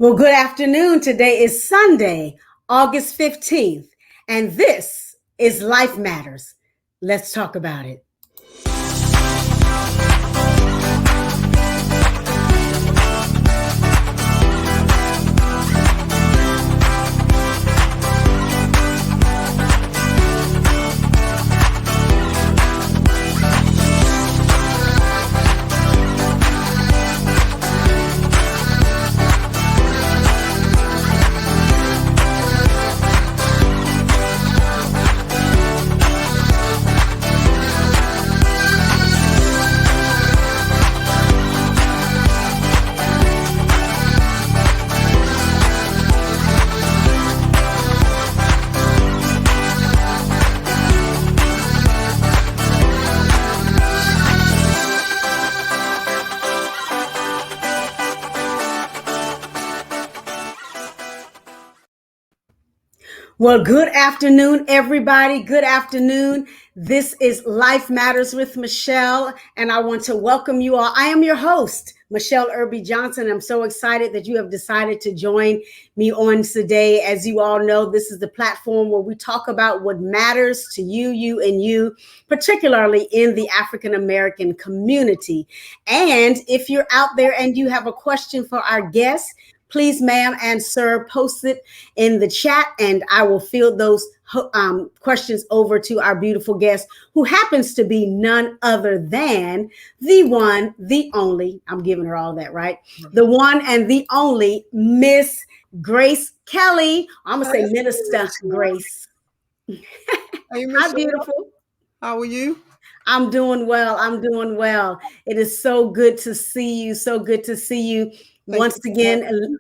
Well, good afternoon. Today is Sunday, August 15th, and this is Life Matters. Let's talk about it. Well, good afternoon, everybody. Good afternoon. This is Life Matters with Michele, and I want to welcome you all. I am your host, Michele Irby Johnson. I'm so excited that you have decided to join me on today. As you all know, this is the platform where we talk about what matters to you, and you, particularly in the African American community. And if you're out there and you have a question for our guests, please, ma'am and sir, post it in the chat, and I will field those questions over to our beautiful guest, who happens to be none other than the one, the only, I'm giving her all that, right? The one and the only Miss Grace Kelly. I'm going to say Minister Grace. Hey, Hi, beautiful. How are you? I'm doing well. I'm doing well. It is so good to see you. So good to see you. Once again,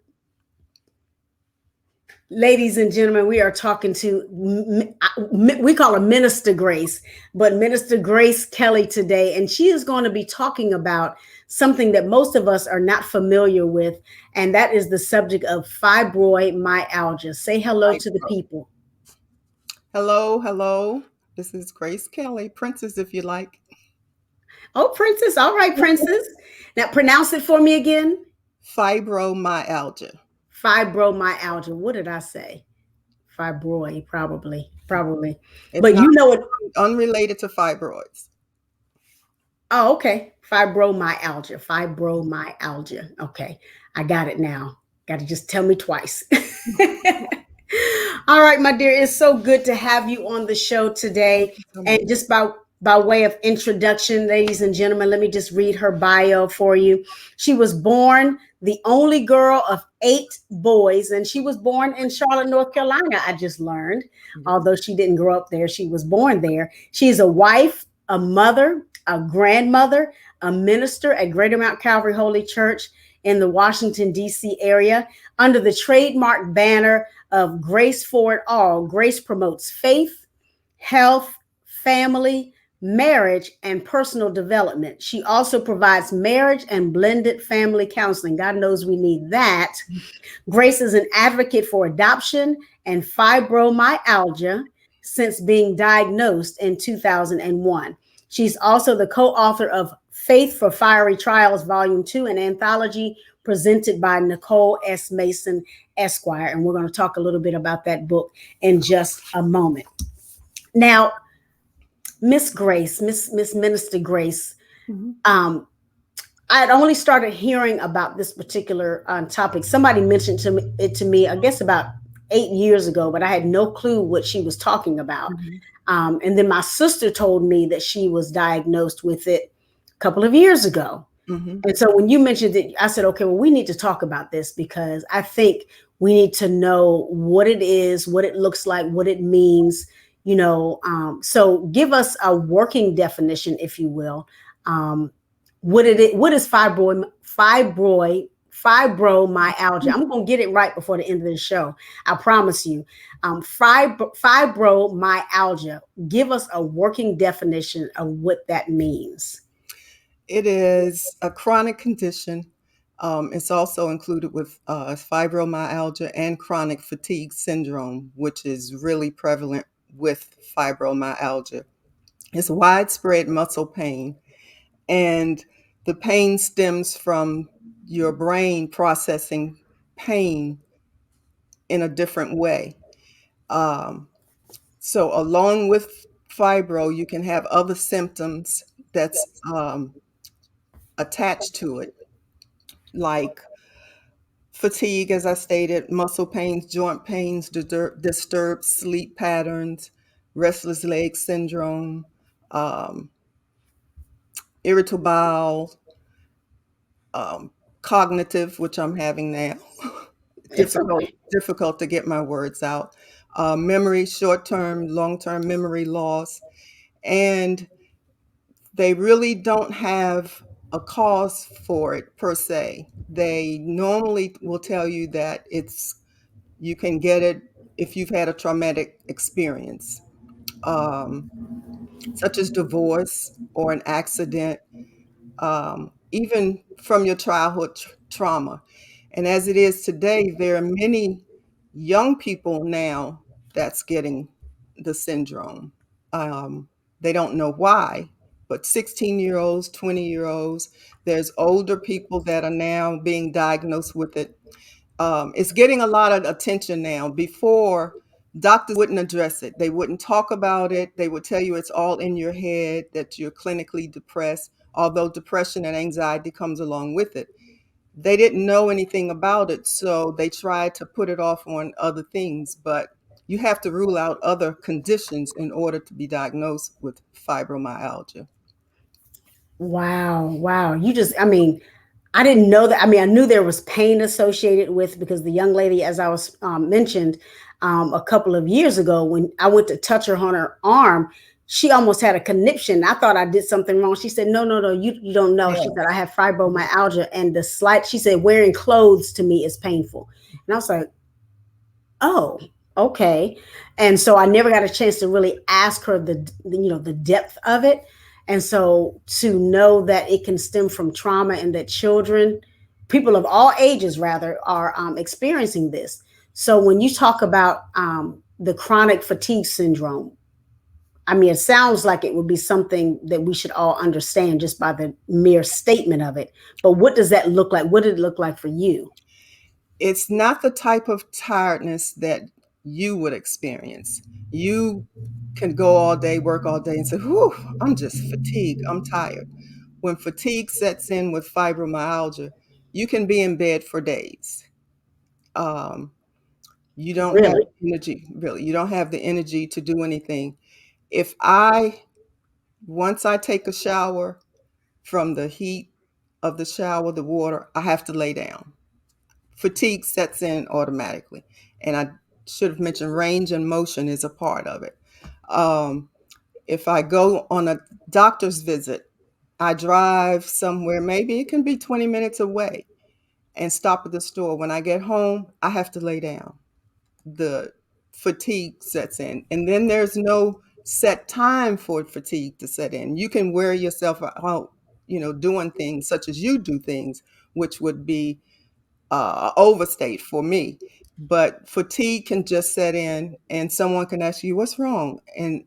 ladies and gentlemen, we are talking to, we call her Minister Grace, but Minister Grace Kelly today, and she is going to be talking about something that most of us are not familiar with, and that is the subject of fibromyalgia. Say hello to the people. Hello. This is Grace Kelly, Princess, if you like. Oh, Princess. All right, Princess. Now pronounce it for me again. Fibromyalgia. Fibromyalgia. What did I say? Fibroid, probably. It's but you know it. Unrelated to fibroids. Oh, okay. Fibromyalgia. Okay. I got it now. Got to just tell me twice. All right, my dear. It's so good to have you on the show today. And just by way of introduction, ladies and gentlemen, let me just read her bio for you. She was born the only girl of 8 boys, and she was born in Charlotte, North Carolina, I just learned. Although she didn't grow up there, she was born there. She is a wife, a mother, a grandmother, a minister at Greater Mount Calvary Holy Church in the Washington, D.C. area. Under the trademark banner of Grace for It All, Grace promotes faith, health, family, marriage, and personal development. She also provides marriage and blended family counseling. God knows we need that. Grace is an advocate for adoption and fibromyalgia since being diagnosed in 2001. She's also the co-author of Faith for Fiery Trials, Volume 2, an anthology presented by Nicole S. Mason, Esquire. And we're going to talk a little bit about that book in just a moment. Now, Miss Grace, Miss Minister Grace, I had only started hearing about this particular topic. Somebody mentioned it to me, I guess about 8 years ago, but I had no clue what she was talking about. And then my sister told me that she was diagnosed with it a couple of years ago. And so when you mentioned it, I said, okay, well, we need to talk about this because I think we need to know what it is, what it looks like, what it means, you know. So give us a working definition, if you will. What is fibromyalgia? I'm going to get it right before the end of the show. I promise you. Fibromyalgia. Give us a working definition of what that means. It is a chronic condition. It's also included with fibromyalgia and chronic fatigue syndrome, which is really prevalent with fibromyalgia. It's widespread muscle pain, and the pain stems from your brain processing pain in a different way. Um, so along with fibro, you can have other symptoms that's attached to it, like fatigue, as I stated, muscle pains, joint pains, disturbed sleep patterns, restless leg syndrome, um, irritable bowel, um, cognitive, which I'm having now, It's okay. difficult to get my words out, memory, short-term, long-term memory loss, and they really don't have a cause for it per se. They normally will tell you that you can get it if you've had a traumatic experience, um, such as divorce or an accident, even from your childhood trauma. And as it is today, there are many young people now that's getting the syndrome. Um, they don't know why, but 16-year-olds, 20-year-olds, there's older people that are now being diagnosed with it. It's getting a lot of attention now. Before, doctors wouldn't address it. They wouldn't talk about it. They would tell you it's all in your head, that you're clinically depressed, although depression and anxiety comes along with it. They didn't know anything about it, so they tried to put it off on other things, but you have to rule out other conditions in order to be diagnosed with fibromyalgia. Wow, wow. You just, I mean, I didn't know that. I mean, I knew there was pain associated with because the young lady, as I was mentioned a couple of years ago, when I went to touch her on her arm, she almost had a conniption. I thought I did something wrong. She said, "No, no, no, you don't know." She said, "I have fibromyalgia, and the slight." She said, "Wearing clothes to me is painful," and I was like, "Oh, okay." And so I never got a chance to really ask her the depth of it. And so to know that it can stem from trauma and that children, people of all ages rather, are experiencing this. So when you talk about the chronic fatigue syndrome, I mean, it sounds like it would be something that we should all understand just by the mere statement of it. But what does that look like? What did it look like for you? It's not the type of tiredness that you would experience. You can go all day, work all day, and say, whew, I'm just fatigued, I'm tired. When fatigue sets in with fibromyalgia, you can be in bed for days. Um, you don't have Really? energy, really. You don't have the energy to do anything. If I, once I take a shower, from the heat of the shower, the water, I have to lay down. Fatigue sets in automatically. And I should have mentioned range and motion is a part of it. Um, if I go on a doctor's visit, I drive somewhere, maybe it can be 20 minutes away, and stop at the store. When I get home, I have to lay down. The fatigue sets in. And then there's no set time for fatigue to set in. You can wear yourself out, doing things such as you do things, which would be overstate for me. But fatigue can just set in, and someone can ask you, "What's wrong?" And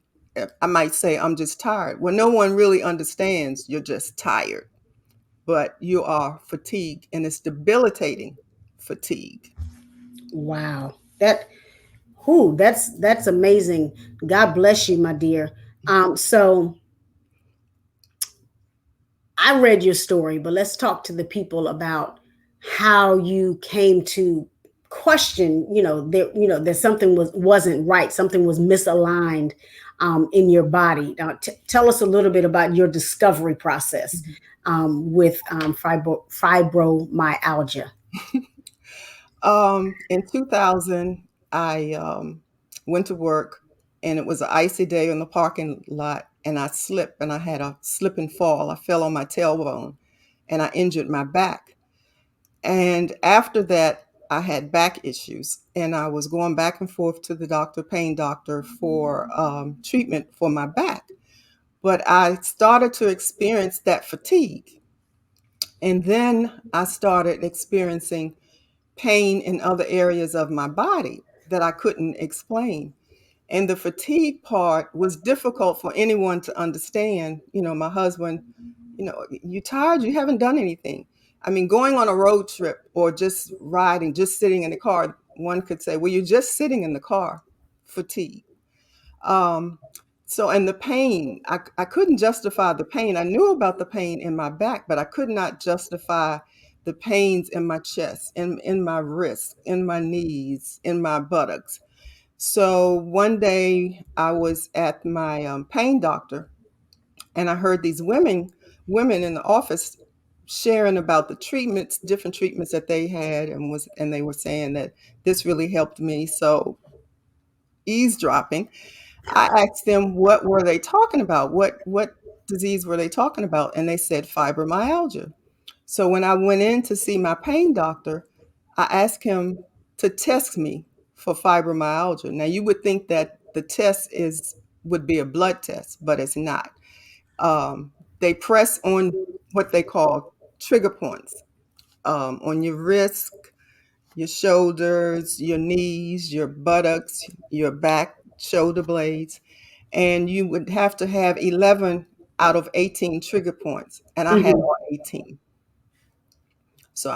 I might say, "I'm just tired." Well, no one really understands you're just tired, but you are fatigued, and it's debilitating fatigue. Wow. That's amazing. God bless you, my dear. So I read your story, but let's talk to the people about how you came to question, that something wasn't right, something was misaligned in your body. Now, tell us a little bit about your discovery process with fibromyalgia. In 2000, I went to work, and it was an icy day in the parking lot, and I slipped, and I had a slip and fall. I fell on my tailbone, and I injured my back. And after that, I had back issues, and I was going back and forth to the doctor, pain doctor, for treatment for my back. But I started to experience that fatigue. And then I started experiencing pain in other areas of my body that I couldn't explain. And the fatigue part was difficult for anyone to understand. My husband, you tired? You haven't done anything. I mean, going on a road trip or just riding, just sitting in the car, one could say, well, you're just sitting in the car, fatigue. Um, so, and the pain, I couldn't justify the pain. I knew about the pain in my back, but I could not justify the pains in my chest, in my wrists, in my knees, in my buttocks. So one day I was at my pain doctor, and I heard these women in the office sharing about the treatments, different treatments that they had, and they were saying that this really helped me. So eavesdropping, I asked them what were they talking about? What disease were they talking about? And they said fibromyalgia. So when I went in to see my pain doctor, I asked him to test me for fibromyalgia. Now you would think that the test is would be a blood test, but it's not. They press on what they call trigger points on your wrist, your shoulders, your knees, your buttocks, your back, shoulder blades, and you would have to have 11 out of 18 trigger points, and I had Mhm. all 18. So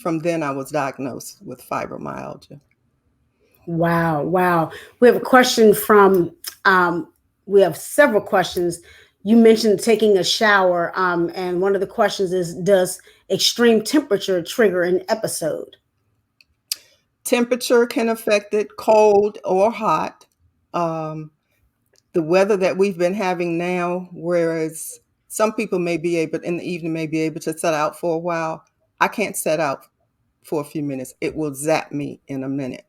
from then I was diagnosed with fibromyalgia. Wow, wow. We have a question from, we have several questions. You mentioned taking a shower, and one of the questions is, does extreme temperature trigger an episode? Temperature can affect it, cold or hot. Um, the weather that we've been having now, whereas some people may be able in the evening may be able to set out for a while. I can't set out for a few minutes. It will zap me in a minute.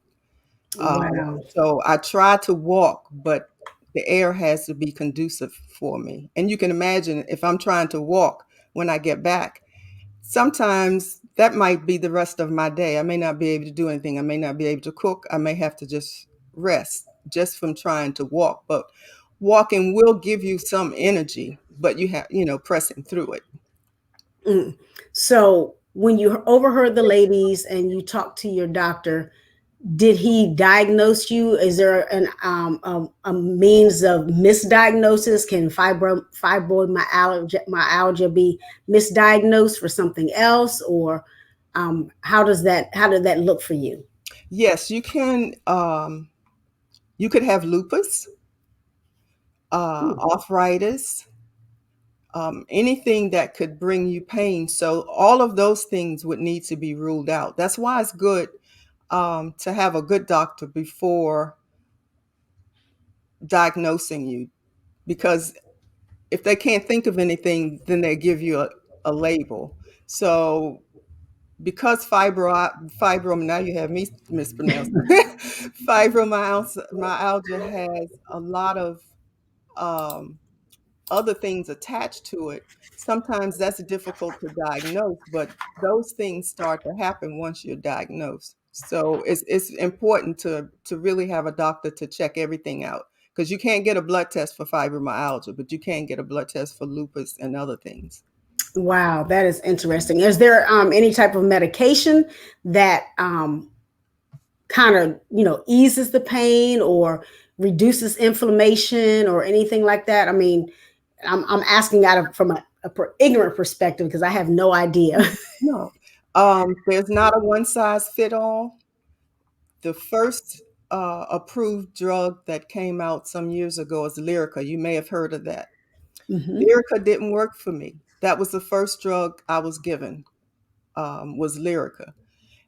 Wow. So I try to walk, but the air has to be conducive for me. And you can imagine if I'm trying to walk when I get back, sometimes that might be the rest of my day. I may not be able to do anything. I may not be able to cook. I may have to just rest just from trying to walk. But walking will give you some energy, but you have, pressing through it. Mm. So when you overheard the ladies and you talked to your doctor, did he diagnose you? Is there a means of misdiagnosis? Can fibromyalgia be misdiagnosed for something else, or how did that look for you? Yes, you can. You could have lupus, Hmm. arthritis, anything that could bring you pain. So all of those things would need to be ruled out. That's why it's good to have a good doctor before diagnosing you, because if they can't think of anything, then they give you a label. So because fibrom, now you have me mispronounced. Fibromyalgia has a lot of um, other things attached to it. Sometimes that's difficult to diagnose, but those things start to happen once you're diagnosed. So it's important to really have a doctor to check everything out, because you can't get a blood test for fibromyalgia, but you can get a blood test for lupus and other things. Wow, that is interesting. Is there any type of medication that kind of eases the pain or reduces inflammation or anything like that? I mean, I'm asking out of from ignorant perspective because I have no idea. No, there's not a one size fit all. The first approved drug that came out some years ago is Lyrica. You may have heard of that. Hmm. Lyrica didn't work for me. That was the first drug I was given, was Lyrica.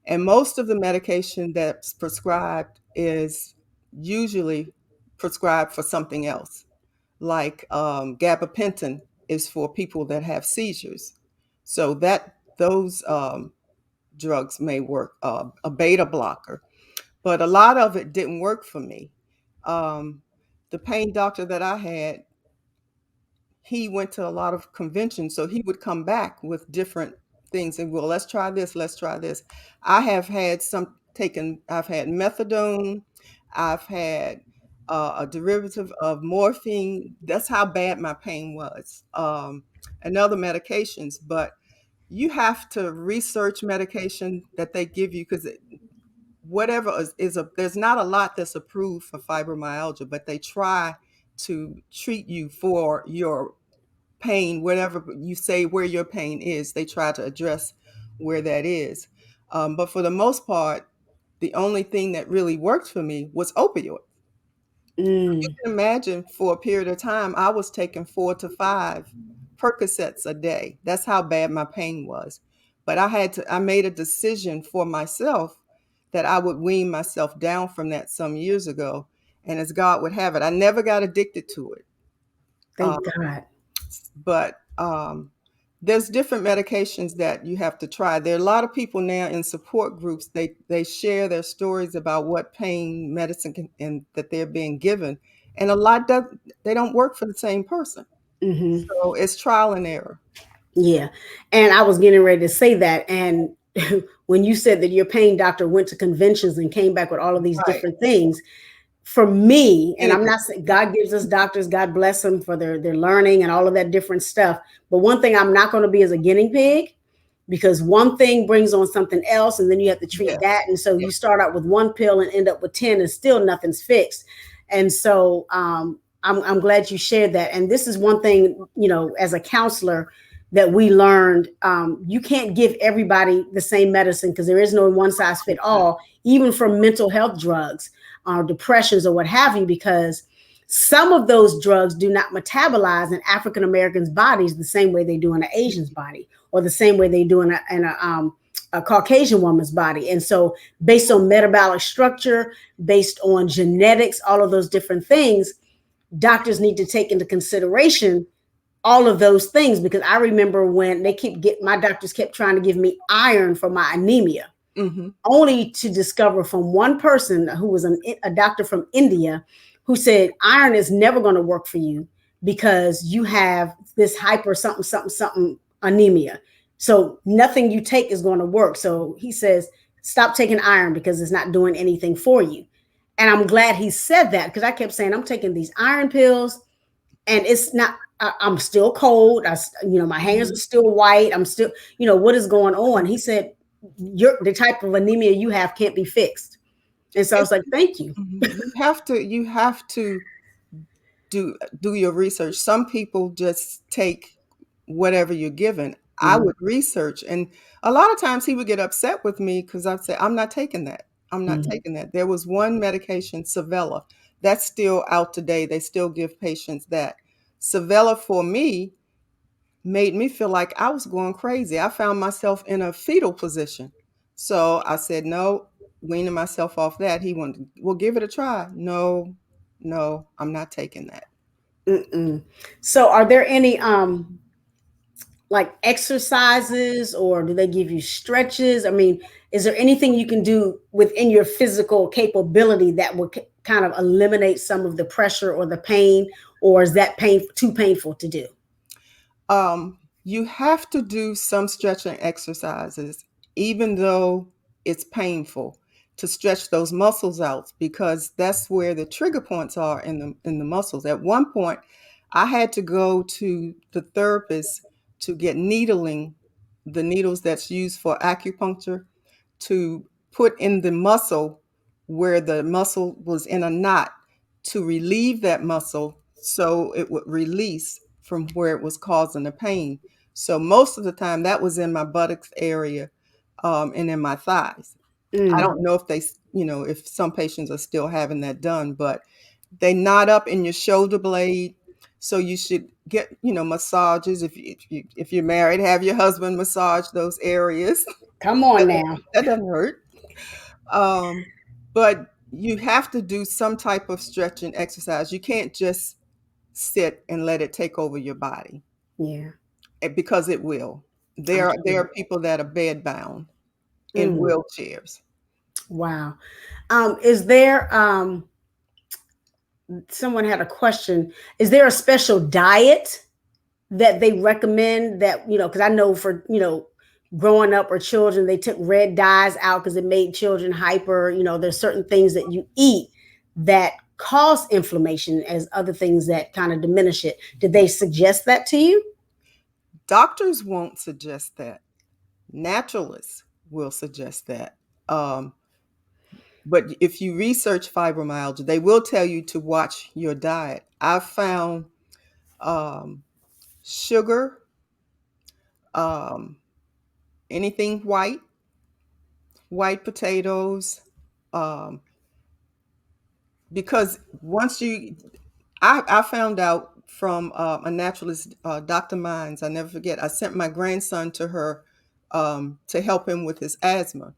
And most of the medication that's prescribed is usually prescribed for something else. Like gabapentin is for people that have seizures. So that those drugs may work, a beta blocker. But a lot of it didn't work for me. Um, the pain doctor that I had, he went to a lot of conventions, so he would come back with different things and, well, let's try this, let's try this. I've had methadone, I've had a derivative of morphine. That's how bad my pain was, and other medications. But you have to research medication that they give you, because whatever there's not a lot that's approved for fibromyalgia, but they try to treat you for your pain, whatever you say where your pain is, they try to address where that is. But for the most part, the only thing that really worked for me was opioid. You Mm, can imagine for a period of time, I was taking 4 to 5 Percocets a day. That's how bad my pain was. But I made a decision for myself that I would wean myself down from that some years ago. And as God would have it, I never got addicted to it. Uh, thank God. but there's different medications that you have to try. There are a lot of people now in support groups. They share their stories about what pain medicine and that they're being given, and a lot does they don't work for the same person. Hmm. So it's trial and error. Yeah. And I was getting ready to say that. And when you said that your pain doctor went to conventions and came back with all of these Right. different things, for me, and I'm Anything. not saying God gives us doctors, God bless them for their learning and all of that different stuff. But one thing I'm not going to be is a guinea pig, because one thing brings on something else and then you have to treat Yes. that. And so you Yes. start out with one pill and end up with 10 and still nothing's fixed. And so I'm glad you shared that. And this is one thing, as a counselor, that we learned. You can't give everybody the same medicine because there is no one size fit all, even for mental health drugs, depressions or what have you, because some of those drugs do not metabolize in African Americans' bodies the same way they do in an Asian's body, or the same way they do in a Caucasian woman's body. And so, based on metabolic structure, based on genetics, all of those different things, doctors need to take into consideration all of those things. Because I remember when my doctors kept trying to give me iron for my anemia, Mm-hmm. only to discover from one person who was a doctor from India, who said iron is never going to work for you because you have this hyper something something something anemia. So nothing you take is going to work. So he says, stop taking iron because it's not doing anything for you. And I'm glad he said that, because I kept saying I'm taking these iron pills and it's not. I'm still cold. My hands Mm-hmm. are still white. I'm still, what is going on? He said, the type of anemia you have can't be fixed. And so I was like, thank you. You have to do your research. Some people just take whatever you're given. I Mm-hmm. would research, and a lot of times he would get upset with me because I'd say, "I'm not taking that. I'm not Mm-hmm. taking that." There was one medication, Savella, that's still out today. They still give patients that. Savella for me made me feel like I was going crazy. I found myself in a fetal position. So I said, no, weaning myself off that. He wanted, well, give it a try. No, no, I'm not taking that. Mm-mm. So are there any like exercises, or do they give you stretches? I mean, is there anything you can do within your physical capability that would kind of eliminate some of the pressure or the pain, or is that pain too painful to do? You have to do some stretching exercises, even though it's painful, to stretch those muscles out because that's where the trigger points are in the muscles. At one point, I had to go to the therapist to get needling, the needles that's used for acupuncture, to put in the muscle where the muscle was in a knot to relieve that muscle so it would release from where it was causing the pain. So most of the time that was in my buttocks area and in my thighs. I Mm, don't know if if some patients are still having that done, but they knot up in your shoulder blade. So you should get, massages. If you're married, have your husband massage those areas. come on That, now. that doesn't hurt. Um, but you have to do some type of stretching exercise. You can't just sit and let it take over your body Yeah. because it will. I'm There are sure. people that are bedbound in Mm, wheelchairs. wow. Is there someone had a question? Is there a special diet that they recommend, that, because I know for, growing up, or children, they took red dyes out because it made children hyper. There's certain things that you eat that cause inflammation as other things that kind of diminish it. Did they suggest that to you? Doctors won't suggest that. Naturalists will suggest that. Um, but if you research fibromyalgia, they will tell you to watch your diet. I've found um, sugar, um, anything white potatoes, um, because once you, I found out from a naturalist, Dr. Mines, I never forget, I sent my grandson to her to help him with his asthma.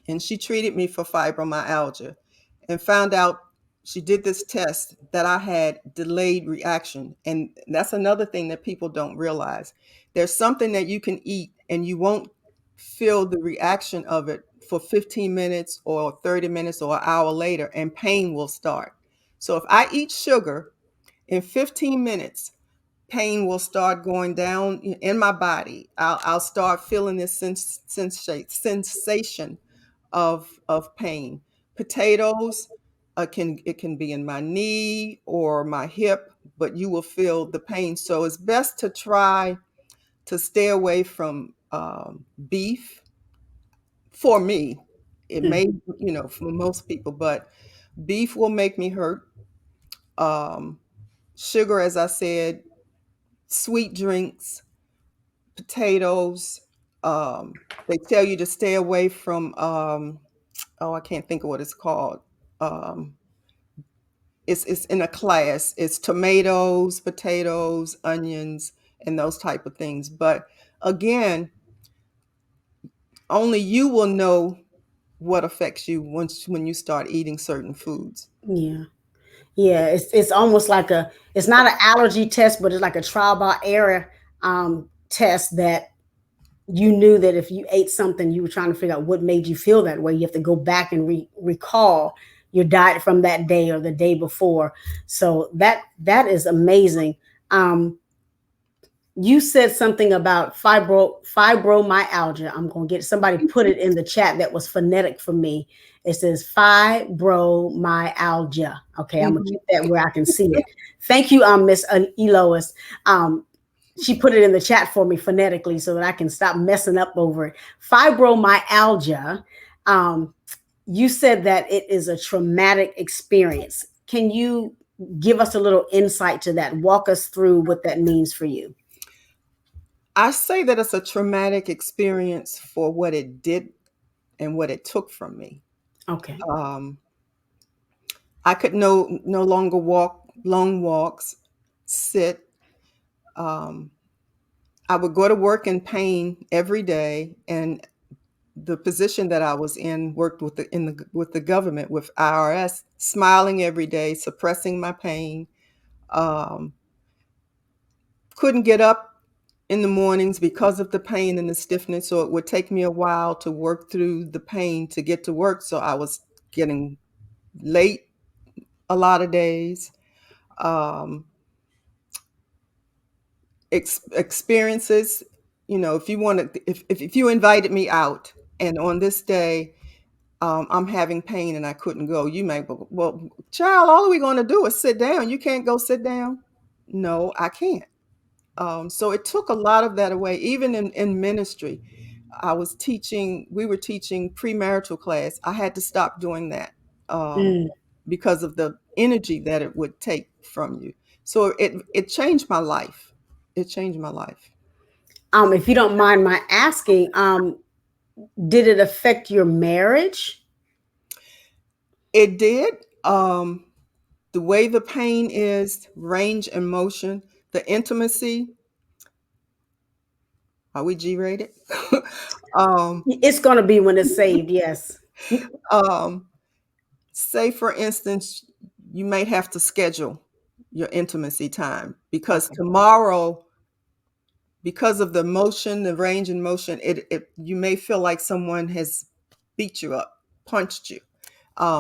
And she treated me for fibromyalgia and found out, she did this test, that I had delayed reaction. And that's another thing that people don't realize. There's something that you can eat and you won't feel the reaction of it for 15 minutes or 30 minutes or an hour later, and pain will start. So if I eat sugar, in 15 minutes, pain will start going down in my body. I'll start feeling this sensation of pain. Potatoes, it can be in my knee or my hip, but you will feel the pain. So it's best to try to stay away from beef. For me, it Mm. may, for most people, but beef will make me hurt. Um, Sugar, as I said, sweet drinks, potatoes. They tell you to stay away from, oh, I can't think of what it's called. Um, it's in a class. It's tomatoes, potatoes, onions, and those type of things. But again, only you will know what affects you once when you start eating certain foods. Yeah. Yeah, it's almost like a, it's not an allergy test, but it's like a trial by error test, that you knew that if you ate something, you were trying to figure out what made you feel that way. You have to go back and recall your diet from that day or the day before. So that is amazing. You said something about fibromyalgia. I'm going to get somebody put it in the chat that was phonetic for me. It says fibromyalgia. Okay, I'm gonna Mhm. keep that where I can see it. Thank you, Miss Elois. She put it in the chat for me phonetically so that I can stop messing up over it. Fibromyalgia. Um, you said that it is a traumatic experience. Can you give us a little insight to that? Walk us through what that means for you. I say that it's a traumatic experience for what it did and what it took from me. Okay. Um, I could no longer walk long walks, sit. Um, I would go to work in pain every day, and the position that I was in worked with the government, with IRS, smiling every day, suppressing my pain. Um, couldn't get up in the mornings because of the pain and the stiffness, so it would take me a while to work through the pain to get to work. So I was getting late a lot of days. Um, Experiences, if you want to, if you invited me out and on this day, I'm having pain and I couldn't go, you may, well, child, all we're going to do is sit down. You can't go sit down. No, I can't. So it took a lot of that away. Even in ministry, we were teaching premarital class. I had to stop doing that Mm. because of the energy that it would take from you. So it changed my life. It changed my life. If you don't mind my asking, did it affect your marriage? It did. The way the pain is, range and motion, the intimacy. Are we G rated? um, It's going to be when it's saved. Yes. um, Say, for instance, you might have to schedule your intimacy time because Okay. tomorrow, because of the motion, the range and motion, it you may feel like someone has beat you up, punched you.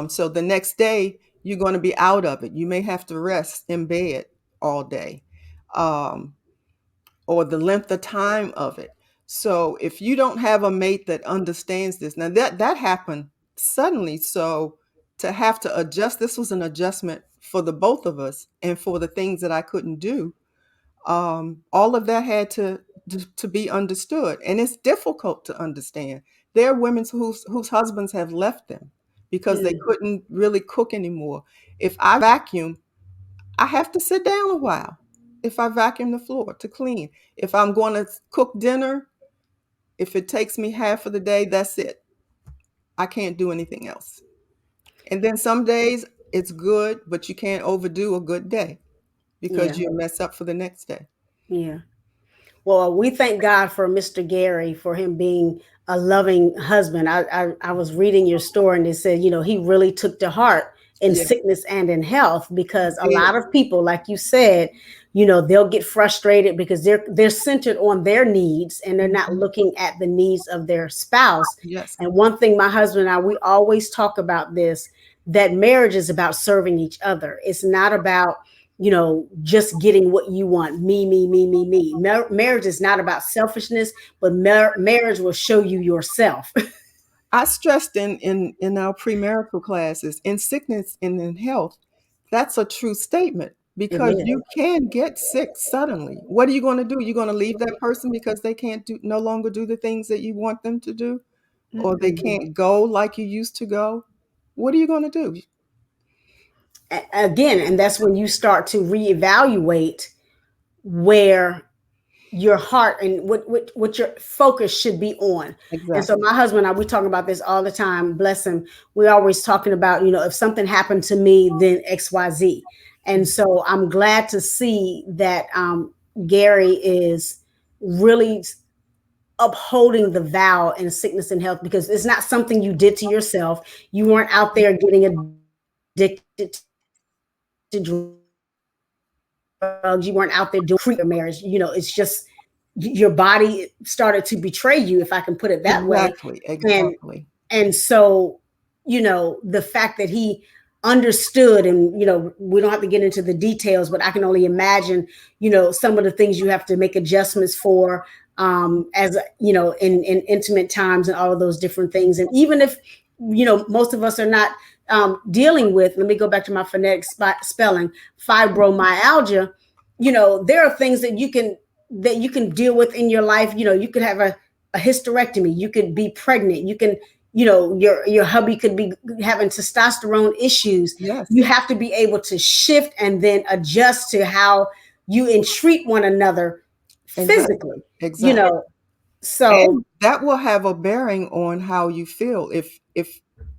So the next day, you're going to be out of it. You may have to rest in bed all day, um, or the length of time of it. So if you don't have a mate that understands this, now that happened suddenly. So to have to adjust, this was an adjustment for the both of us and for the things that I couldn't do. All of that had to be understood, and it's difficult to understand. There are women whose husbands have left them because they Mm. couldn't really cook anymore. If I vacuum, I have to sit down a while. If I vacuum the floor to clean, if I'm going to cook dinner, If it takes me half of the day, that's it. I can't do anything else. And then some days it's good, but you can't overdo a good day because Yeah. you'll mess up for the next day. Yeah. Well, we thank God for Mr. Gary, for him being a loving husband. I was reading your story and it said, he really took to heart in Yeah, sickness and in health, because a he did. lot of people, like you said, they'll get frustrated because they're centered on their needs and they're not Mhm. looking at the needs of their spouse. Yes, And one thing my husband and I, we always talk about this, that marriage is about serving each other. It's not about just getting what you want. Me, me, me, me, me. Marriage is not about selfishness, but marriage will show you yourself. I stressed in our premarital classes, in sickness and in health, that's a true statement It because is. you can get sick suddenly. What are you going to do? You're going to leave that person because they can't no longer do the things that you want them to do, or they Mm-mm. can't go like you used to go. What are you going to do? Again, and that's when you start to reevaluate where your heart and what your focus should be on. And so Exactly. my husband and I, we talk about this all the time. Bless him. We're always talking about, if something happened to me, then XYZ. And so I'm glad to see that Gary is really upholding the vow in sickness and health, because it's not something you did to yourself. You weren't out there getting addicted to drugs. You weren't out there doing create your marriage. It's just your body started to betray you, if I can put it that way. and Exactly. Exactly. and so, the fact that he understood, and we don't have to get into the details, but I can only imagine, some of the things you have to make adjustments for, as in intimate times and all of those different things. And even if most of us are not dealing with, let me go back to my phonetic spelling, fibromyalgia, there are things that you can deal with in your life. You could have a hysterectomy, you could be pregnant, you can, your hubby could be having testosterone issues. Yes. You have to be able to shift and then adjust to how you entreat one another Exactly. physically, you Exactly. know so And that will have a bearing on how you feel. If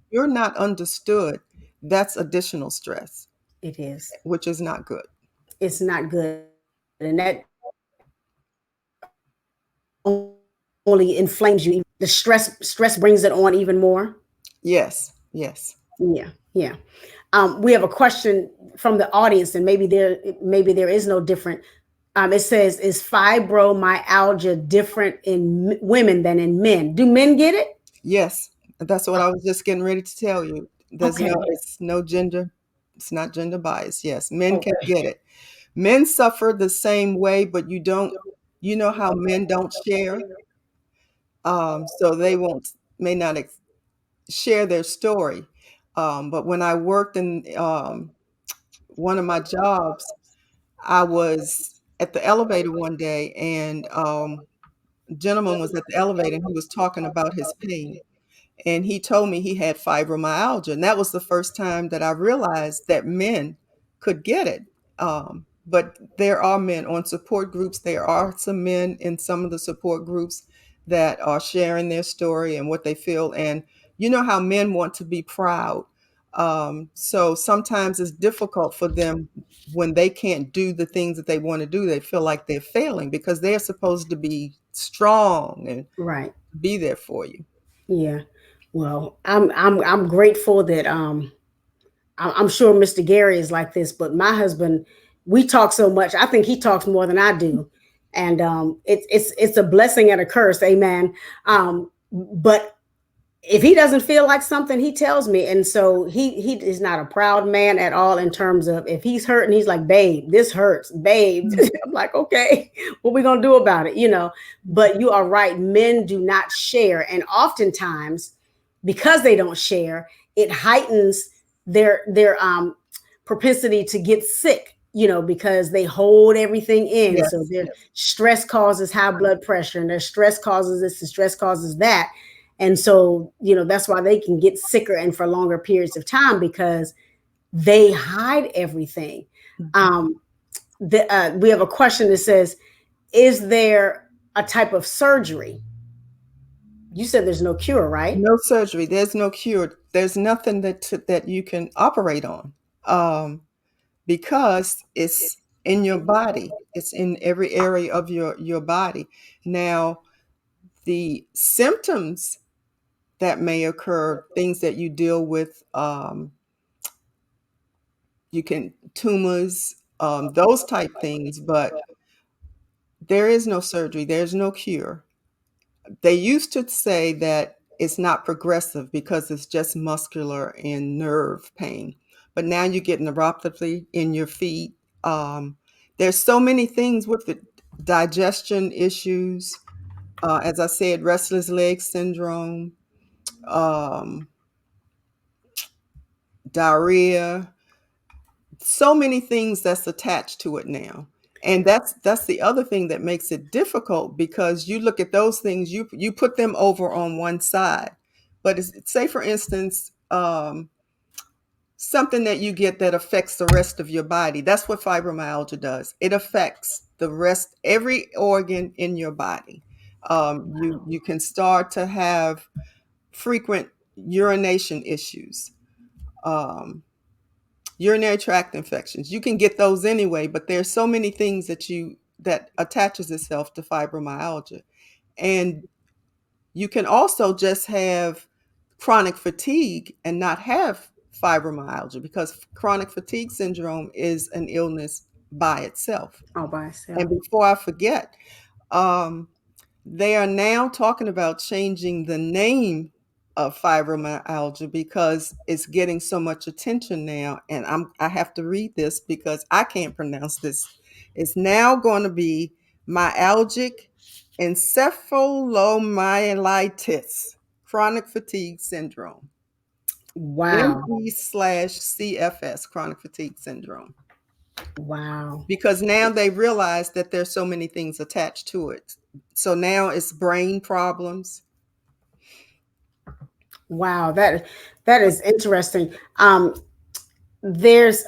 you're not understood, that's additional stress, it is. which is not good. It's not good, and that only inflames you even more. The stress brings it on even more. Yes. Yes. Yeah, yeah. We have a question from the audience, and maybe there is no different. It says, "Is fibromyalgia different in women than in men? Do men get it?" Yes. That's what I was just getting ready to tell you. Okay. It's no gender, it's not gender bias. Yes, men can Okay. get it. Men suffer the same way, but you know how men don't share? So they may not share their story. But when I worked in one of my jobs, I was at the elevator one day, and a gentleman was at the elevator and he was talking about his pain. And he told me he had fibromyalgia. And that was the first time that I realized that men could get it. But there are men on support groups. There are some men in some of the support groups that are sharing their story and what they feel. And you know how men want to be proud. So sometimes it's difficult for them when they can't do the things that they want to do. They feel like they're failing because they're supposed to be strong and Right. be there for you. Yeah. Well, I'm grateful that I'm sure Mr. Gary is like this, but my husband, we talk so much. I think he talks more than I do, and it's a blessing and a curse. Amen. But if he doesn't feel like something, he tells me. And so he is not a proud man at all, in terms of, if he's hurting, he's like, "Babe, this hurts, babe." I'm like, "Okay, what we gonna do about it?" But you are right, men do not share. And oftentimes, because they don't share, it heightens their propensity to get sick, because they hold everything in. So Yes, their yes. stress causes high blood pressure, and their stress causes this, and stress causes that. And so, that's why they can get sicker and for longer periods of time, because they hide everything. Mhm. Um, we have a question that says, "Is there a type of surgery You said there's no cure, right? No surgery. There's no cure. There's nothing that you can operate on, um, because it's in your body. It's in every area of your body. Now, the symptoms that may occur, things that you deal with, you can tumors, those type things, but there is no surgery. There's no cure. They used to say that it's not progressive because it's just muscular and nerve pain. But now you get neuropathy in your feet. Um, there's so many things with the digestion issues. As I said, restless leg syndrome, um, diarrhea, so many things that's attached to it now. And that's the other thing that makes it difficult, because you look at those things, you put them over on one side. But say for instance, something that you get that affects the rest of your body. That's what fibromyalgia does. It affects the rest, every organ in your body. You can start to have frequent urination issues. Um, Urinary tract infections. You can get those anyway, but there's so many things that attaches itself to fibromyalgia. And you can also just have chronic fatigue and not have fibromyalgia, because chronic fatigue syndrome is an illness by itself. All by itself. And before I forget, um, they are now talking about changing the name of fibromyalgia because it's getting so much attention now. And I have to read this because I can't pronounce this. It's now going to be myalgic encephalomyelitis, chronic fatigue syndrome, Wow. ME/CFS, chronic fatigue syndrome. Wow. Because now they realize that there's so many things attached to it. So now it's brain problems. Wow. That is interesting. There's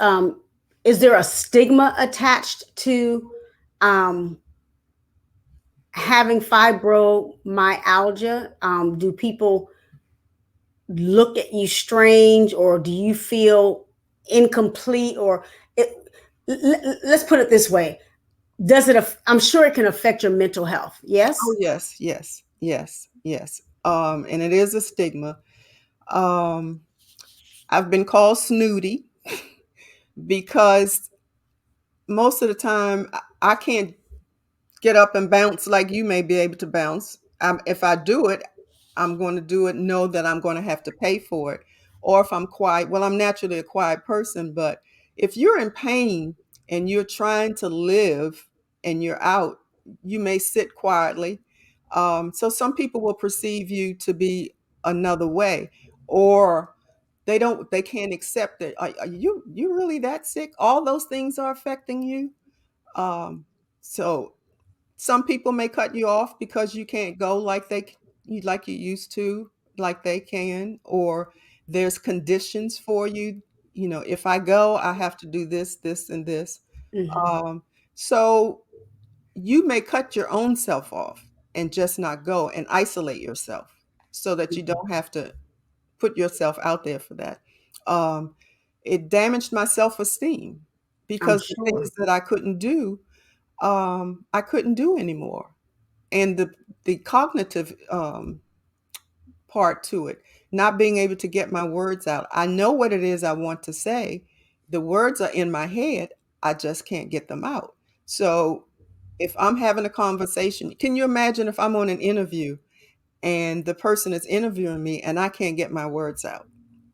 is there a stigma attached to um having fibromyalgia? Do people look at you strange, or do you feel incomplete, or it, let's put it this way, does it I'm sure it can affect your mental health, Oh, yes? yes, yes, yes, yes. And it is a stigma. Um, I've been called snooty because most of the time I can't get up and bounce like you may be able to bounce. If I do it, I'm going to do it, know that I'm going to have to pay for it. Or if I'm quiet, well, I'm naturally a quiet person, but if you're in pain and you're trying to live and you're out, you may sit quietly. So some people will perceive you to be another way, or they can't accept it. Are you really that sick? All those things are affecting you. So some people may cut you off because you can't go like you used to, like they can, or there's conditions for you. You know, if I go, I have to do this, this, and this. Hmm. So you may cut your own self off and just not go and isolate yourself so that you don't have to put yourself out there for that. Um, it damaged my self-esteem I'm because the sure. things that I couldn't do anymore. And the cognitive part to it, not being able to get my words out. I know what it is I want to say. The words are in my head. I just can't get them out. So if I'm having a conversation, can you imagine if I'm on an interview and the person is interviewing me and I can't get my words out?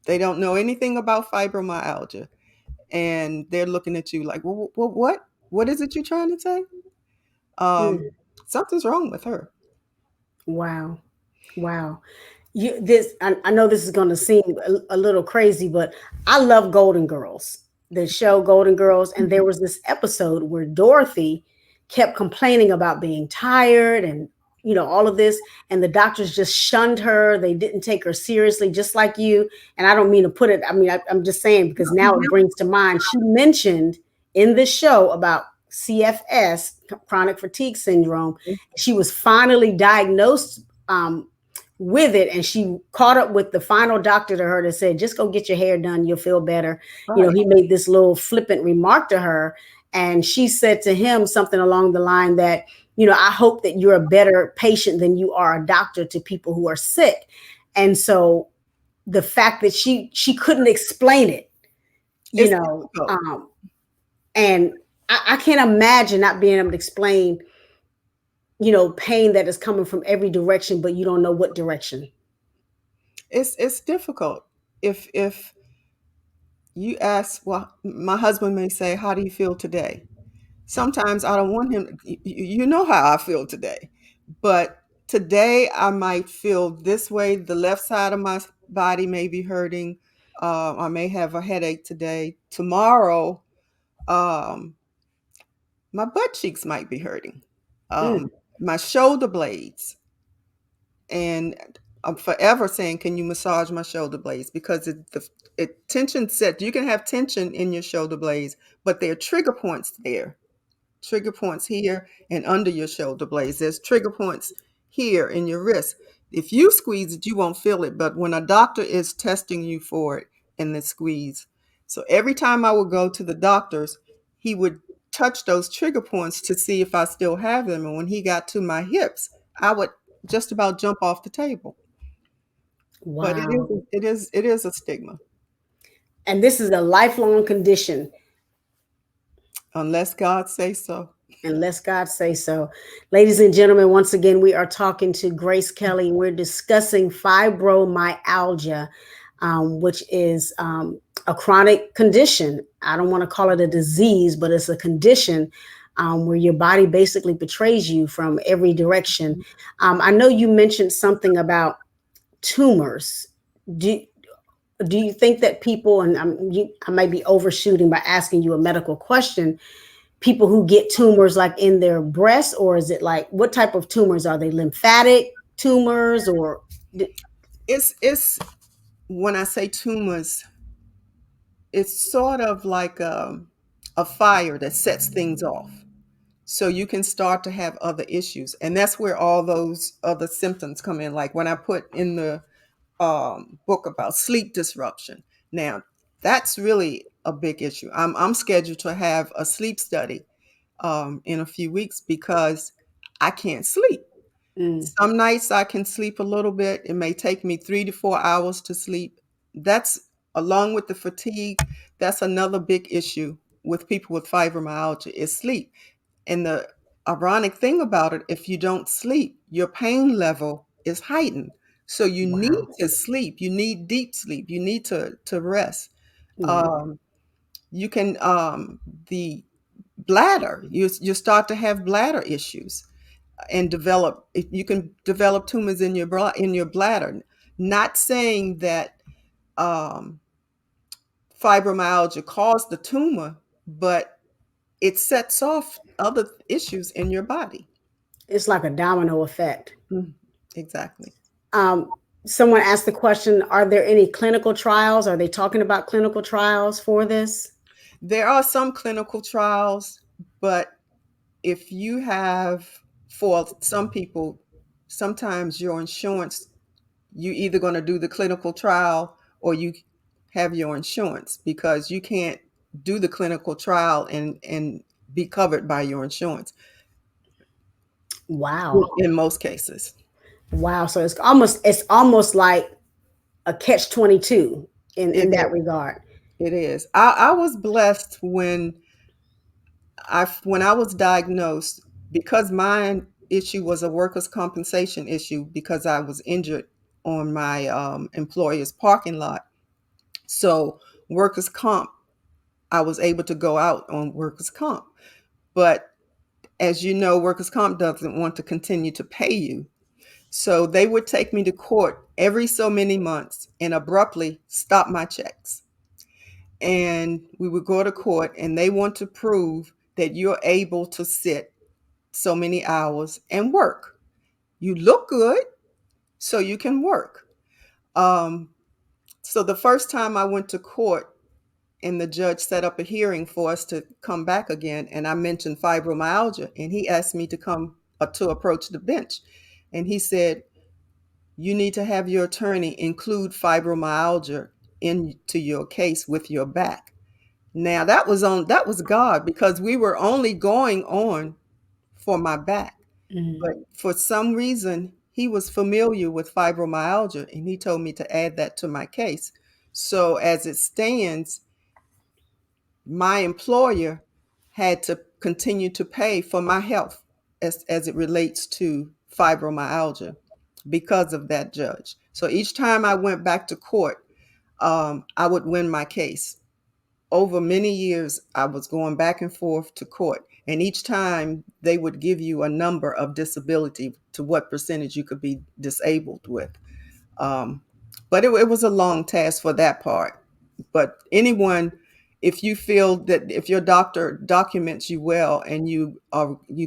They don't know anything about fibromyalgia and they're looking at you like, well, what? What is it you're trying to say? Um, Mm. Something's wrong with her. Wow. Wow. I know this is going to seem a little crazy, but I love Golden Girls, the show Golden Girls. And there was this episode where Dorothy kept complaining about being tired and, all of this. And the doctors just shunned her. They didn't take her seriously, just like you. And I don't mean to put it, I mean, I'm just saying because now it brings to mind, she mentioned in this show about CFS, chronic fatigue syndrome. She was finally diagnosed with it, and she caught up with the final doctor to her that said, just go get your hair done, you'll feel better. Right. He made this little flippant remark to her, and she said to him something along the line that, I hope that you're a better patient than you are a doctor to people who are sick. And so the fact that she couldn't explain it, you It's know difficult. um and I can't imagine not being able to explain, pain that is coming from every direction, but you don't know what direction. It's difficult. If you ask, well, my husband may say, "How do you feel today?" Sometimes I don't want him. You know how I feel today, but today I might feel this way. The left side of my body may be hurting. I may have a headache today. Tomorrow, um, my butt cheeks might be hurting. Mm, My shoulder blades, and I'm forever saying, "Can you massage my shoulder blades?" Because tension set. You can have tension in your shoulder blades, but there are trigger points there. Trigger points here and under your shoulder blades. There's trigger points here in your wrist. If you squeeze it, you won't feel it. But when a doctor is testing you for it in the squeeze, so every time I would go to the doctor's, he would touch those trigger points to see if I still have them. And when he got to my hips, I would just about jump off the table. But wow. it is a stigma And this is a lifelong condition, unless God say so. unless God say so. Ladies and gentlemen, once again, we are talking to Grace Kelly. We're discussing fibromyalgia, which is a chronic condition. I don't want to call it a disease, but it's a condition where your body basically betrays you from every direction. I know you mentioned something about tumors. Do do you think that people, and I might be overshooting by asking you a medical question, people who get tumors like in their breasts, or is it like, what type of tumors are they? Lymphatic tumors, or It's when I say tumors, it's sort of like a fire that sets things off. So you can start to have other issues. And that's where all those other symptoms come in. Like when I put in the book about sleep disruption. Now, that's really a big issue. I'm scheduled to have a sleep study in a few weeks because I can't sleep. mm, Some nights I can sleep a little bit. It may take me 3 to 4 hours to sleep. That's along with the fatigue. That's another big issue with people with fibromyalgia is sleep. And the ironic thing about it, if you don't sleep, your pain level is heightened. So you need wow, to sleep. You need deep sleep. You need to rest. mm, Um, you can the bladder. You start to have bladder issues and develop. You can develop tumors in in your bladder. Not saying that um, fibromyalgia caused the tumor, but it sets off other issues in your body. it's like a domino effect. Mm, exactly. um, Someone asked the question, are there any clinical trials? Are they talking about clinical trials for this? There are some clinical trials, but if you have, for some people, sometimes your insurance, you either going to do the clinical trial or you have your insurance because you can't do the clinical trial and be covered by your insurance Wow. in most cases. Wow. So it's almost like a catch 22 in It that is. regard. It is. I was blessed when I was diagnosed because my issue was a workers' compensation issue because I was injured on my employer's parking lot. So workers' comp, I was able to go out on workers' comp. But as you know, workers' comp doesn't want to continue to pay you. So they would take me to court every so many months and abruptly stop my checks. And we would go to court and they want to prove that you're able to sit so many hours and work. You look good, so you can work. Um, so the first time I went to court and the judge set up a hearing for us to come back again, and I mentioned fibromyalgia, and he asked me to come to approach the bench. And he said, you need to have your attorney include fibromyalgia into your case with your back. Now that was God, because we were only going on for my back. Mm. But for some reason, he was familiar with fibromyalgia and he told me to add that to my case. So as it stands, my employer had to continue to pay for my health as it relates to fibromyalgia because of that judge. So each time I went back to court, I would win my case. Over many years, I was going back and forth to court, and each time they would give you a number of disability to what percentage you could be disabled with. Um, but it was a long task for that part. But anyone, if you feel that if your doctor documents you well and you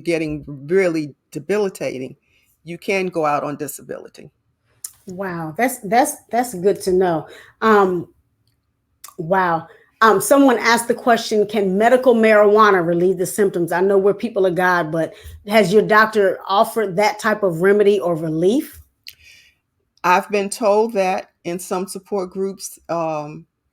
getting really debilitating, you can go out on disability. Wow, that's good to know. Wow. Someone asked the question, can medical marijuana relieve the symptoms? I know we're people of God, but has your doctor offered that type of remedy or relief? I've been told that in some support groups,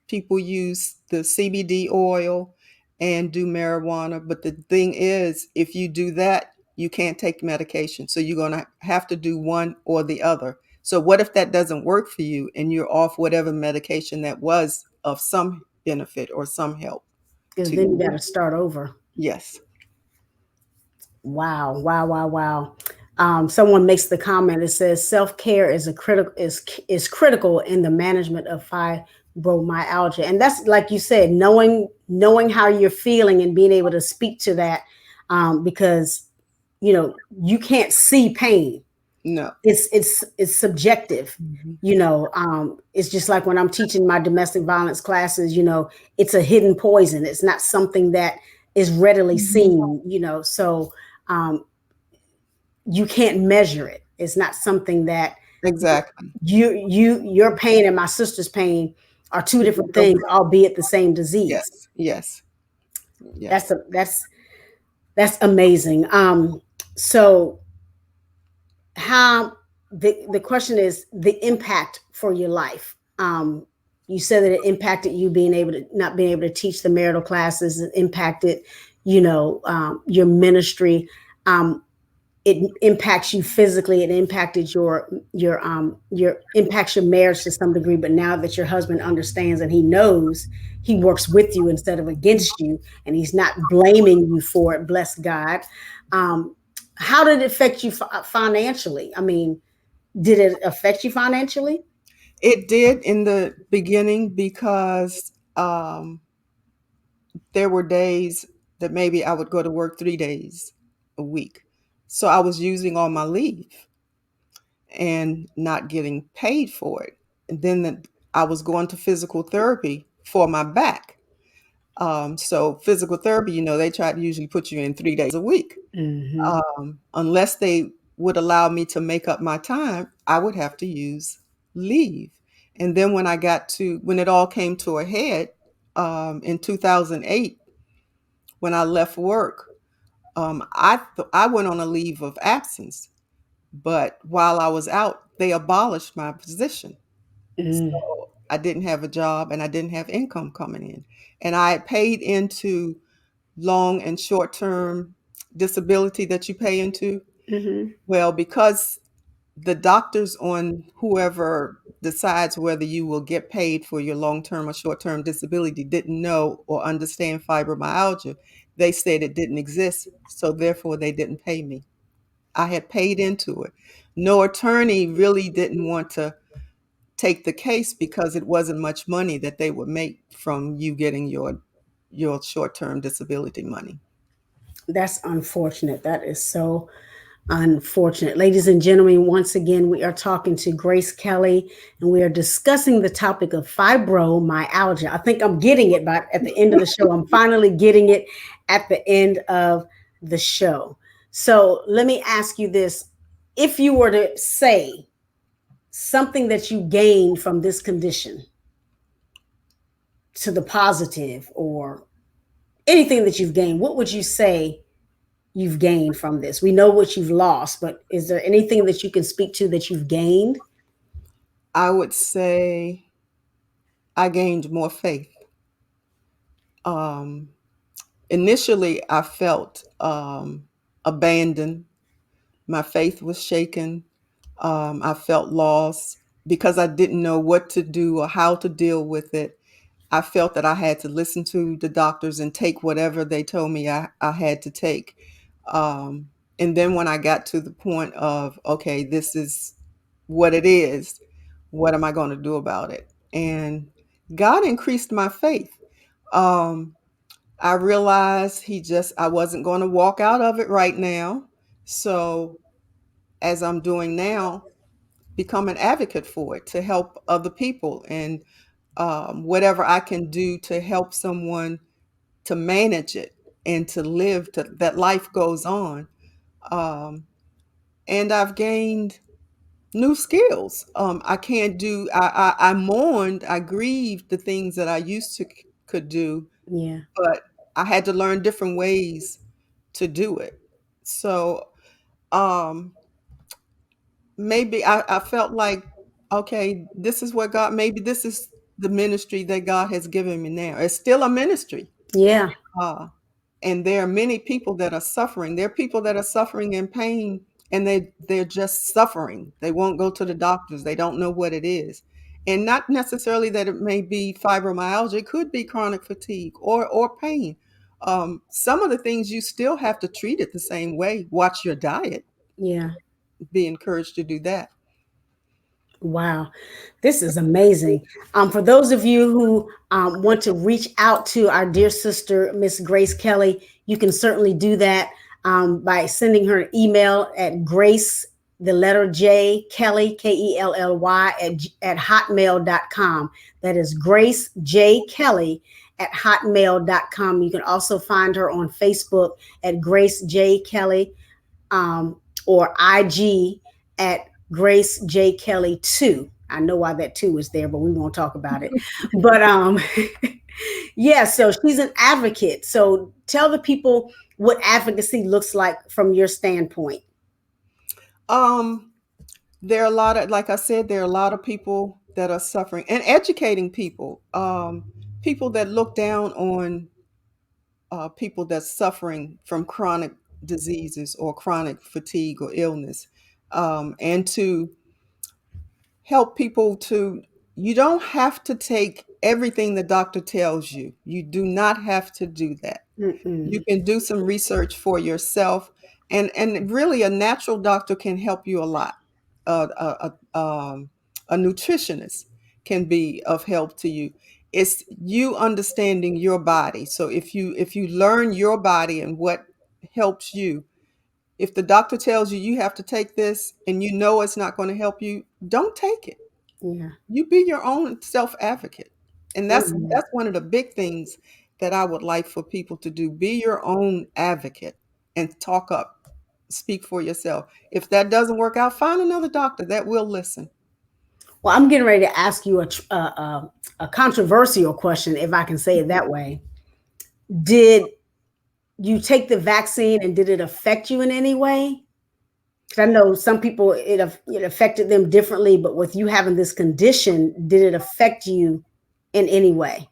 people use the CBD oil and do marijuana. But the thing is, if you do that, you can't take medication. So you're going to have to do one or the other. So what if that doesn't work for you and you're off whatever medication that was of some benefit or some help Because to then you got you? to start over. Yes. Wow, wow, wow, wow. Someone makes the comment. It says self care is a critical is critical in the management of fibromyalgia, and that's like you said, knowing how you're feeling and being able to speak to that, because you can't see pain. No. It's subjective. Mhm. It's just like when I'm teaching my domestic violence classes. It's a hidden poison. It's not something that is readily seen. So um, you can't measure it. It's not something that Exactly. your pain and my sister's pain are two different things, albeit the same disease. Yes. Yes. That's Yes. a, that's amazing. So how the question is the impact for your life. You said that it impacted you being able to not being able to teach the marital classes. It impacted, your ministry. Um, it impacts you physically. It impacted your impacts your marriage to some degree. But now that your husband understands and he knows, he works with you instead of against you, and he's not blaming you for it. Bless God. Um, how did it affect you financially? I mean, did it affect you financially? It did in the beginning because there were days that maybe I would go to work 3 days a week. So I was using all my leave and not getting paid for it. And then I was going to physical therapy for my back. So physical therapy, they try to usually put you in 3 days a week. Mm-hmm. Unless they would allow me to make up my time, I would have to use leave. And then when it all came to a head in 2008, when I left work, I went on a leave of absence. But while I was out, they abolished my position. Mm-hmm. So I didn't have a job and I didn't have income coming in. And I had paid into long and short term disability that you pay into. Mm-hmm. Well, because the doctors on whoever decides whether you will get paid for your long term or short term disability didn't know or understand fibromyalgia, they said it didn't exist. So therefore, they didn't pay me. I had paid into it. No attorney really didn't want to take the case because it wasn't much money that they would make from you getting your short term disability money. That's unfortunate. That is so unfortunate. Ladies and gentlemen, once again, we are talking to Grace Kelly and we are discussing the topic of fibromyalgia. I think I'm getting it, but at the end of the show, I'm finally getting it at the end of the show. So let me ask you this. If you were to say something that you gained from this condition to the positive or anything that you've gained, what would you say you've gained from this? We know what you've lost, but is there anything that you can speak to that you've gained? I would say I gained more faith. Um, Initially, I felt abandoned. My faith was shaken. I felt lost because I didn't know what to do or how to deal with it. I felt that I had to listen to the doctors and take whatever they told me I had to take. And then when I got to the point of, okay, this is what it is, what am I going to do about it? And God increased my faith. Um, I realized I wasn't going to walk out of it right now. So, as I'm doing now, become an advocate for it to help other people and whatever I can do to help someone to manage it and to live to, that life goes on. Um, and I've gained new skills. I can't do. I mourned. I grieved the things that I used to could do, Yeah. but I had to learn different ways to do it. So um, maybe I felt like, okay, this is what God. Maybe this is the ministry that God has given me now. It's still a ministry. Yeah. Uh, and there are many people that are suffering. There are people that are suffering in pain and they're just suffering. They won't go to the doctors. They don't know what it is. And not necessarily that it may be fibromyalgia, it could be chronic fatigue or pain. Some of the things you still have to treat it the same way. Watch your diet, Yeah. be encouraged to do that. Wow, this is amazing. For those of you who want to reach out to our dear sister, Miss Grace Kelly, you can certainly do that by sending her an email at Grace, the letter J, Kelly, Kelly, at hotmail.com. That is Grace J. Kelly at hotmail.com. You can also find her on Facebook at Grace J. Kelly or IG at Grace J. Kelly 2. I know why that 2 is there, but we won't talk about it. But yeah, so she's an advocate. So tell the people what advocacy looks like from your standpoint. Um, there are a lot of, like I said, there are a lot of people that are suffering and educating people, people that look down on people that's suffering from chronic diseases or chronic fatigue or illness, and to help people to, you don't have to take everything the doctor tells you. You do not have to do that. You Mm-mm. can do some research for yourself, and really a natural doctor can help you a lot. A nutritionist can be of help to you. It's you understanding your body. So if you learn your body and what helps you, if the doctor tells you you have to take this and you know it's not going to help you, don't take it. Yeah. You be your own self advocate. And Amen. that's one of the big things that I would like for people to do. Be your own advocate and talk up, speak for yourself. If that doesn't work out, find another doctor that will listen. Well, I'm getting ready to ask you a controversial question, if I can say it that way. Did you take the vaccine and did it affect you in any way? Because I know some people it affected them differently, but with you having this condition, did it affect you in any way?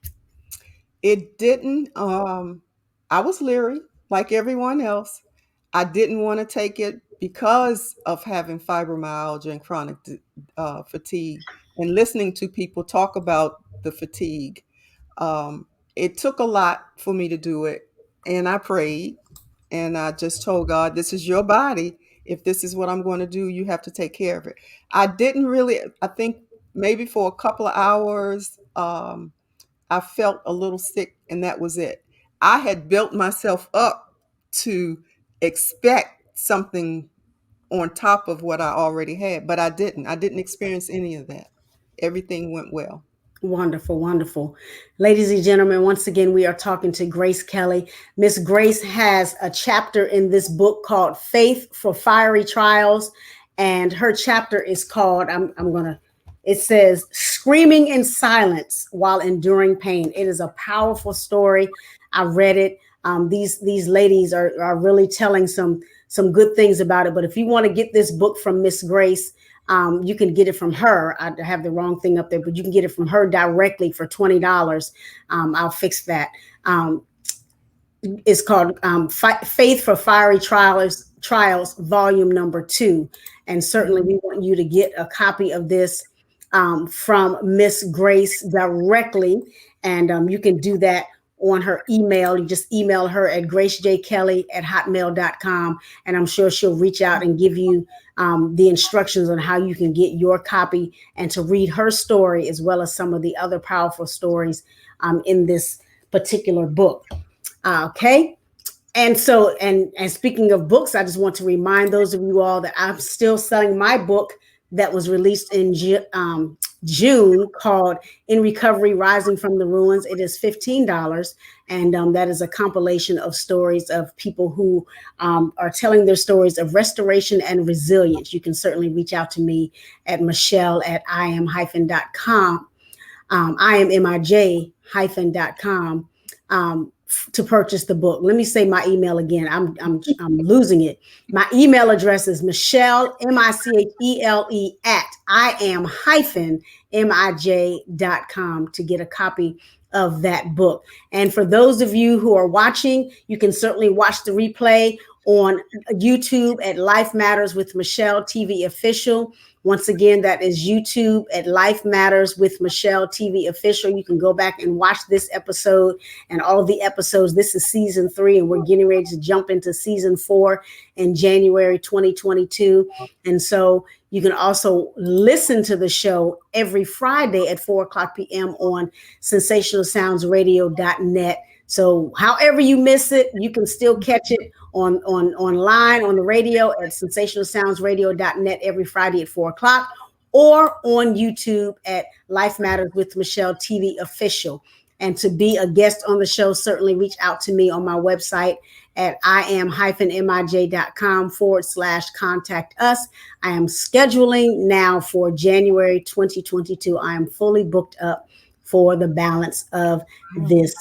It didn't. I was leery, like everyone else. I didn't want to take it because of having fibromyalgia and chronic fatigue, and listening to people talk about the fatigue. Um, it took a lot for me to do it, and I prayed, and I just told God, "This is your body. If this is what I'm going to do, you have to take care of it." I didn't really. I think maybe for a couple of hours. I felt a little sick, and that was it. I had built myself up to expect something on top of what I already had, but I didn't. I didn't experience any of that. Everything went well. Wonderful, wonderful. Ladies and gentlemen, once again, we are talking to Grace Kelly. Miss Grace has a chapter in this book called Faith for Fiery Trials. And her chapter is called, it says, Screaming in Silence While Enduring Pain. It is a powerful story. I read it. These ladies are really telling some good things about it. But if you want to get this book from Miss Grace, You can get it from her. I have the wrong thing up there, but you can get it from her directly for $20. I'll fix that. It's called Faith for Fiery Trials, Volume Number 2. And certainly we want you to get a copy of this from Miss Grace directly. And you can do that on her email. You just email her at gracejkelly@hotmail.com. And I'm sure she'll reach out and give you the instructions on how you can get your copy and to read her story, as well as some of the other powerful stories in this particular book. Okay. And so, and speaking of books, I just want to remind those of you all that I'm still selling my book that was released in June, called In Recovery, Rising from the Ruins. It is $15. And that is a compilation of stories of people who are telling their stories of restoration and resilience. You can certainly reach out to me at Michele at im-.com, imij-.com. To purchase the book. Let me say my email again. I'm losing it. My email address is Michele, Michele at im-mij.com to get a copy of that book. And for those of you who are watching, you can certainly watch the replay on YouTube at Life Matters with Michele TV Official. Once again, that is YouTube at Life Matters with Michele TV Official. You can go back and watch this episode and all the episodes. This is season 3, and we're getting ready to jump into season 4 in January 2022. And so you can also listen to the show every Friday at 4:00 p.m. on sensationalsoundsradio.net. So however you miss it, you can still catch it online on the radio at sensationalsoundsradio.net every Friday at 4:00, or on YouTube at Life Matters with Michele TV Official. And to be a guest on the show, certainly reach out to me on my website at im-mij.com/contact us. I am scheduling now for January 2022. I am fully booked up for the balance of this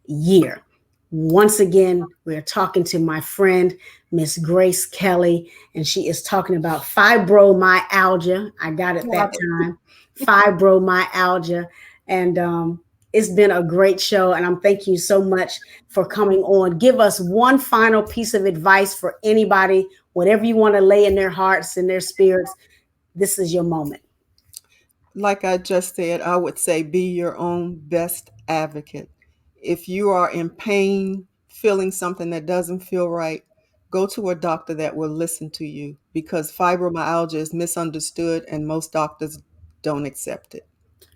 year. Once again, we're talking to my friend, Miss Grace Kelly, and she is talking about fibromyalgia. I got it that time. Fibromyalgia. And it's been a great show, and I'm thanking you so much for coming on. Give us one final piece of advice for anybody, whatever you want to lay in their hearts and their spirits. This is your moment. Like I just said, I would say be your own best advocate. If you are in pain, feeling something that doesn't feel right, go to a doctor that will listen to you, because fibromyalgia is misunderstood and most doctors don't accept it.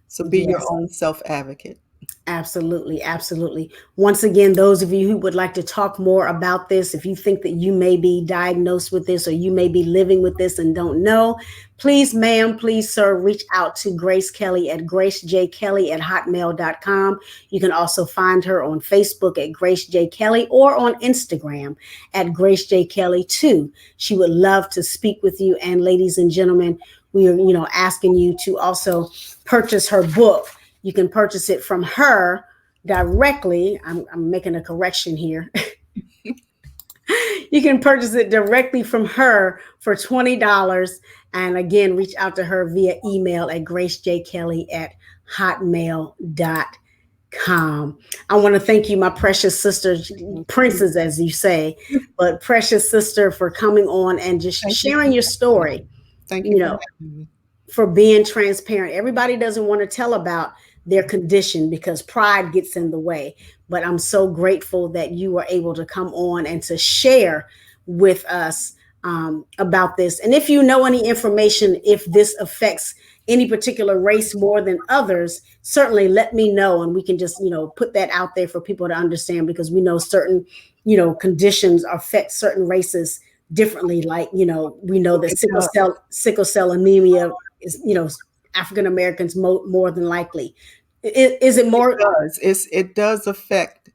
So be your Yes. own self-advocate. Absolutely. Absolutely. Once again, those of you who would like to talk more about this, if you think that you may be diagnosed with this or you may be living with this and don't know, please, ma'am, please, sir, reach out to Grace Kelly at gracejkelly@hotmail.com. You can also find her on Facebook at Grace J. Kelly, or on Instagram at Grace J. Kelly too. She would love to speak with you. And ladies and gentlemen, we are, asking you to also purchase her book. You can purchase it from her directly. I'm making a correction here. You can purchase it directly from her for $20. And again, reach out to her via email at gracejkelly@hotmail.com. I want to thank you, my precious sister, princess, as you say, but precious sister, for coming on and just sharing your story. Thank you for having me. For being transparent. Everybody doesn't want to tell about their condition because pride gets in the way. But I'm so grateful that you were able to come on and to share with us about this. And if you know any information, if this affects any particular race more than others, certainly let me know, and we can just, put that out there for people to understand, because we know certain, conditions affect certain races differently. Like, we know that sickle cell anemia is, African Americans more than likely. Is it more? It does affect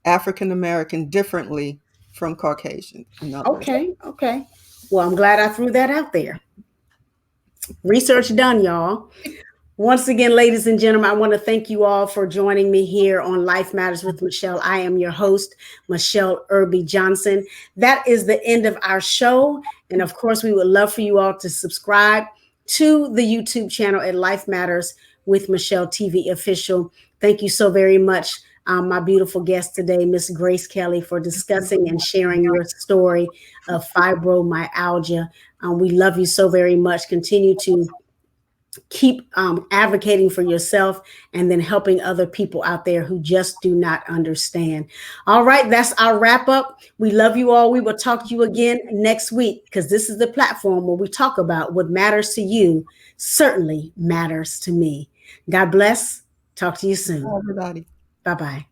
African American differently from Caucasian. Okay. Well, I'm glad I threw that out there. Research done, y'all. Once again, ladies and gentlemen, I want to thank you all for joining me here on Life Matters with Michele. I am your host, Michele Irby Johnson. That is the end of our show. And of course, we would love for you all to subscribe to the YouTube channel at Life Matters with Michele TV Official. Thank you so very much, my beautiful guest today, Miss Grace Kelly, for discussing and sharing your story of fibromyalgia. We love you so very much. Continue to keep advocating for yourself and then helping other people out there who just do not understand. All right, that's our wrap up. We love you all. We will talk to you again next week, because this is the platform where we talk about what matters to you certainly matters to me. God bless. Talk to you soon. Everybody. Bye bye.